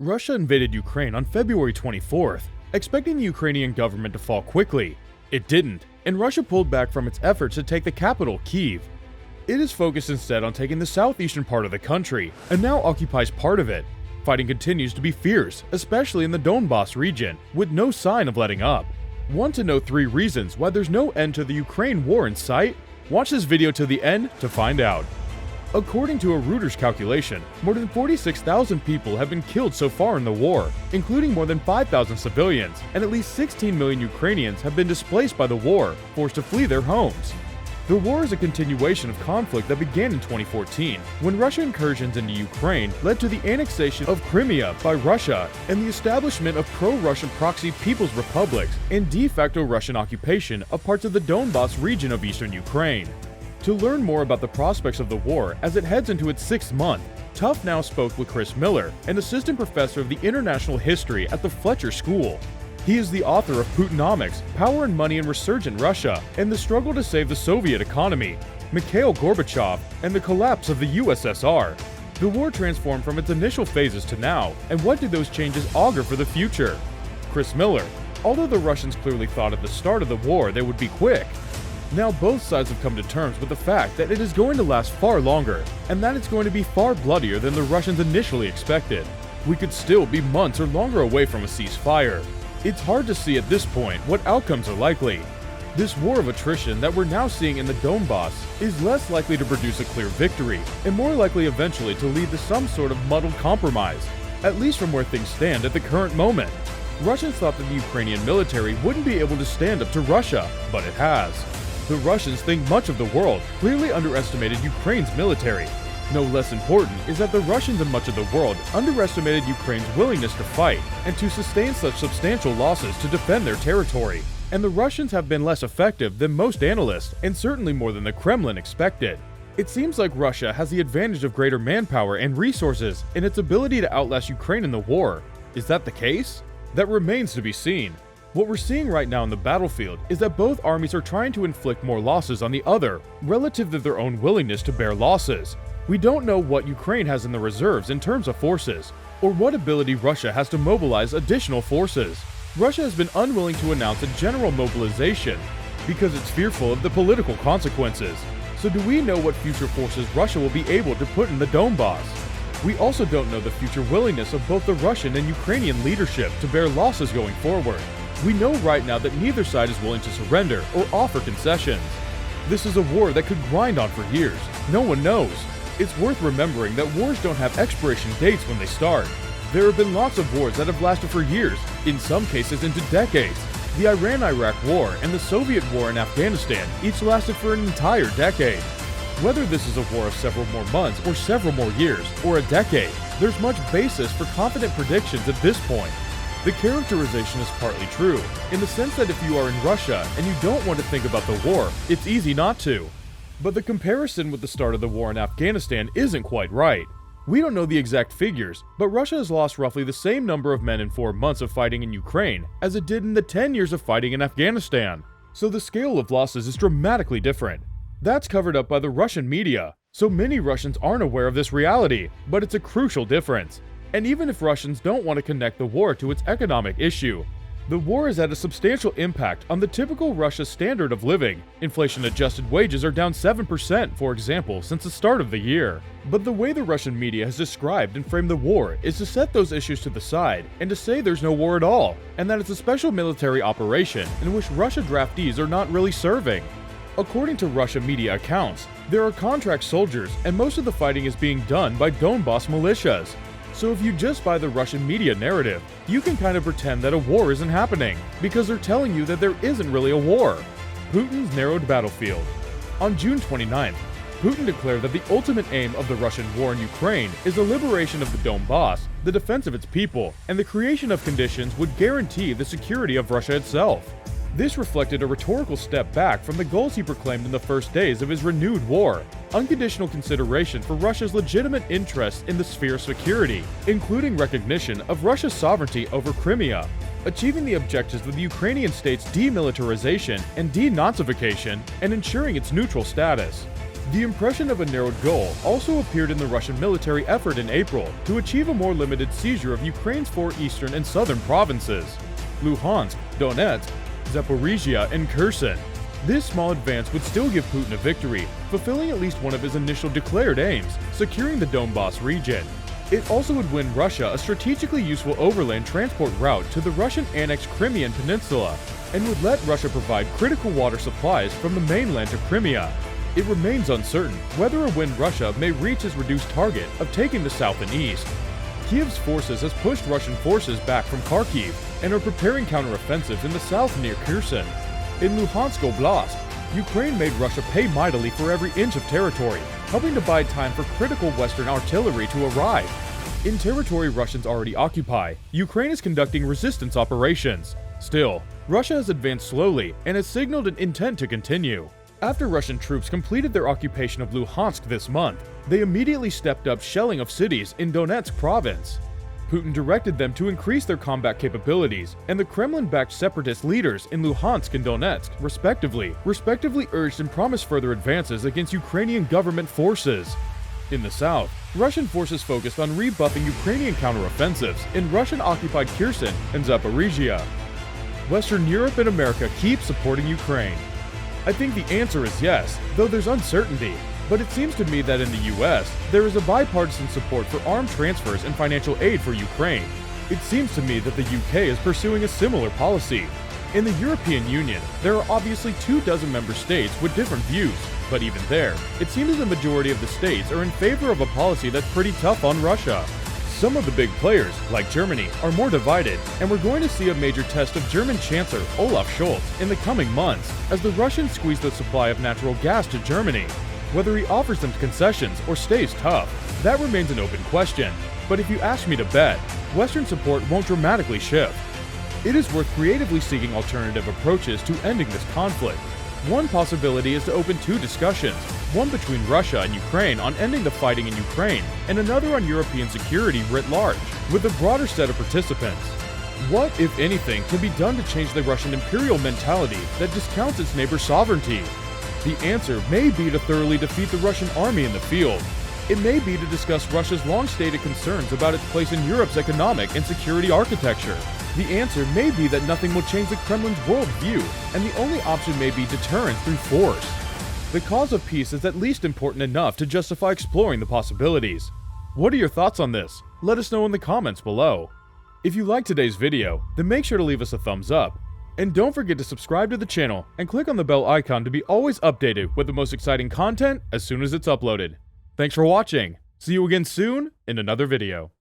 Russia invaded Ukraine on February 24th, expecting the Ukrainian government to fall quickly. It didn't, and Russia pulled back from its efforts to take the capital, Kyiv. It is focused instead on taking the southeastern part of the country, and now occupies part of it. Fighting continues to be fierce, especially in the Donbas region, with no sign of letting up. Want to know 3 reasons why there's no end to the Ukraine war in sight? Watch this video to the end to find out. According to a Reuters calculation, more than 46,000 people have been killed so far in the war, including more than 5,000 civilians, and at least 16 million Ukrainians have been displaced by the war, forced to flee their homes. The war is a continuation of conflict that began in 2014, when Russian incursions into Ukraine led to the annexation of Crimea by Russia and the establishment of pro-Russian proxy People's Republics and de facto Russian occupation of parts of the Donbas region of eastern Ukraine. To learn more about the prospects of the war as it heads into its 6th month, Tough Now spoke with Chris Miller, an assistant professor of the international history at the Fletcher School. He is the author of Putinomics, Power and Money in Resurgent Russia, and the Struggle to Save the Soviet Economy, Mikhail Gorbachev, and the Collapse of the USSR. The war transformed from its initial phases to now, and what do those changes augur for the future? Chris Miller: although the Russians clearly thought at the start of the war they would be quick, now both sides have come to terms with the fact that it is going to last far longer, and that it's going to be far bloodier than the Russians initially expected. We could still be months or longer away from a ceasefire. It's hard to see at this point what outcomes are likely. This war of attrition that we're now seeing in the Donbas is less likely to produce a clear victory, and more likely eventually to lead to some sort of muddled compromise, at least from where things stand at the current moment. Russians thought that the Ukrainian military wouldn't be able to stand up to Russia, but it has. The Russians think much of the world clearly underestimated Ukraine's military. No less important is that the Russians and much of the world underestimated Ukraine's willingness to fight and to sustain such substantial losses to defend their territory. And the Russians have been less effective than most analysts, and certainly more than the Kremlin expected. It seems like Russia has the advantage of greater manpower and resources in its ability to outlast Ukraine in the war. Is that the case? That remains to be seen. What we're seeing right now in the battlefield is that both armies are trying to inflict more losses on the other, relative to their own willingness to bear losses. We don't know what Ukraine has in the reserves in terms of forces, or what ability Russia has to mobilize additional forces. Russia has been unwilling to announce a general mobilization because it's fearful of the political consequences. So do we know what future forces Russia will be able to put in the Donbas? We also don't know the future willingness of both the Russian and Ukrainian leadership to bear losses going forward. We know right now that neither side is willing to surrender or offer concessions. This is a war that could grind on for years. No one knows. It's worth remembering that wars don't have expiration dates when they start. There have been lots of wars that have lasted for years, in some cases into decades. The Iran-Iraq War and the Soviet War in Afghanistan each lasted for an entire decade. Whether this is a war of several more months or several more years, or a decade, there's much basis for confident predictions at this point. The characterization is partly true, in the sense that if you are in Russia and you don't want to think about the war, it's easy not to. But the comparison with the start of the war in Afghanistan isn't quite right. We don't know the exact figures, but Russia has lost roughly the same number of men in 4 months of fighting in Ukraine as it did in the 10 years of fighting in Afghanistan. So the scale of losses is dramatically different. That's covered up by the Russian media, so many Russians aren't aware of this reality, but it's a crucial difference. And even if Russians don't want to connect the war to its economic issue, the war has had a substantial impact on the typical Russia standard of living. Inflation-adjusted wages are down 7%, for example, since the start of the year. But the way the Russian media has described and framed the war is to set those issues to the side and to say there's no war at all, and that it's a special military operation in which Russia draftees are not really serving. According to Russian media accounts, there are contract soldiers, and most of the fighting is being done by Donbas militias. So if you just buy the Russian media narrative, you can kind of pretend that a war isn't happening, because they're telling you that there isn't really a war. Putin's narrowed battlefield. On June 29th, Putin declared that the ultimate aim of the Russian war in Ukraine is the liberation of the Donbas, the defense of its people, and the creation of conditions would guarantee the security of Russia itself. This reflected a rhetorical step back from the goals he proclaimed in the first days of his renewed war: unconditional consideration for Russia's legitimate interests in the sphere of security, including recognition of Russia's sovereignty over Crimea, achieving the objectives of the Ukrainian state's demilitarization and denazification, and ensuring its neutral status. The impression of a narrowed goal also appeared in the Russian military effort in April to achieve a more limited seizure of Ukraine's four eastern and southern provinces: Luhansk, Donetsk, Zaporizhia, and Kherson. This small advance would still give Putin a victory, fulfilling at least one of his initial declared aims, securing the Donbas region. It also would win Russia a strategically useful overland transport route to the Russian-annexed Crimean Peninsula, and would let Russia provide critical water supplies from the mainland to Crimea. It remains uncertain whether or when Russia may reach its reduced target of taking the south and east. Kiev's forces has pushed Russian forces back from Kharkiv and are preparing counteroffensives in the south near Kherson. In Luhansk Oblast, Ukraine made Russia pay mightily for every inch of territory, helping to buy time for critical Western artillery to arrive. In territory Russians already occupy, Ukraine is conducting resistance operations. Still, Russia has advanced slowly and has signaled an intent to continue. After Russian troops completed their occupation of Luhansk this month, they immediately stepped up shelling of cities in Donetsk province. Putin directed them to increase their combat capabilities, and the Kremlin-backed separatist leaders in Luhansk and Donetsk, respectively urged and promised further advances against Ukrainian government forces. In the south, Russian forces focused on rebuffing Ukrainian counteroffensives in Russian-occupied Kherson and Zaporizhia. Western Europe and America keep supporting Ukraine. I think the answer is yes, though there's uncertainty. But it seems to me that in the US, there is a bipartisan support for armed transfers and financial aid for Ukraine. It seems to me that the UK is pursuing a similar policy. In the European Union, there are obviously 24 member states with different views, but even there, it seems the majority of the states are in favor of a policy that's pretty tough on Russia. Some of the big players, like Germany, are more divided, and we're going to see a major test of German Chancellor Olaf Scholz in the coming months as the Russians squeeze the supply of natural gas to Germany. Whether he offers them concessions or stays tough, that remains an open question. But if you ask me to bet, Western support won't dramatically shift. It is worth creatively seeking alternative approaches to ending this conflict. One possibility is to open two discussions, one between Russia and Ukraine on ending the fighting in Ukraine, and another on European security writ large, with a broader set of participants. What, if anything, can be done to change the Russian imperial mentality that discounts its neighbor's sovereignty? The answer may be to thoroughly defeat the Russian army in the field. It may be to discuss Russia's long-stated concerns about its place in Europe's economic and security architecture. The answer may be that nothing will change the Kremlin's worldview, and the only option may be deterrence through force. The cause of peace is at least important enough to justify exploring the possibilities. What are your thoughts on this? Let us know in the comments below. If you liked today's video, then make sure to leave us a thumbs up. And don't forget to subscribe to the channel and click on the bell icon to be always updated with the most exciting content as soon as it's uploaded. Thanks for watching. See you again soon in another video.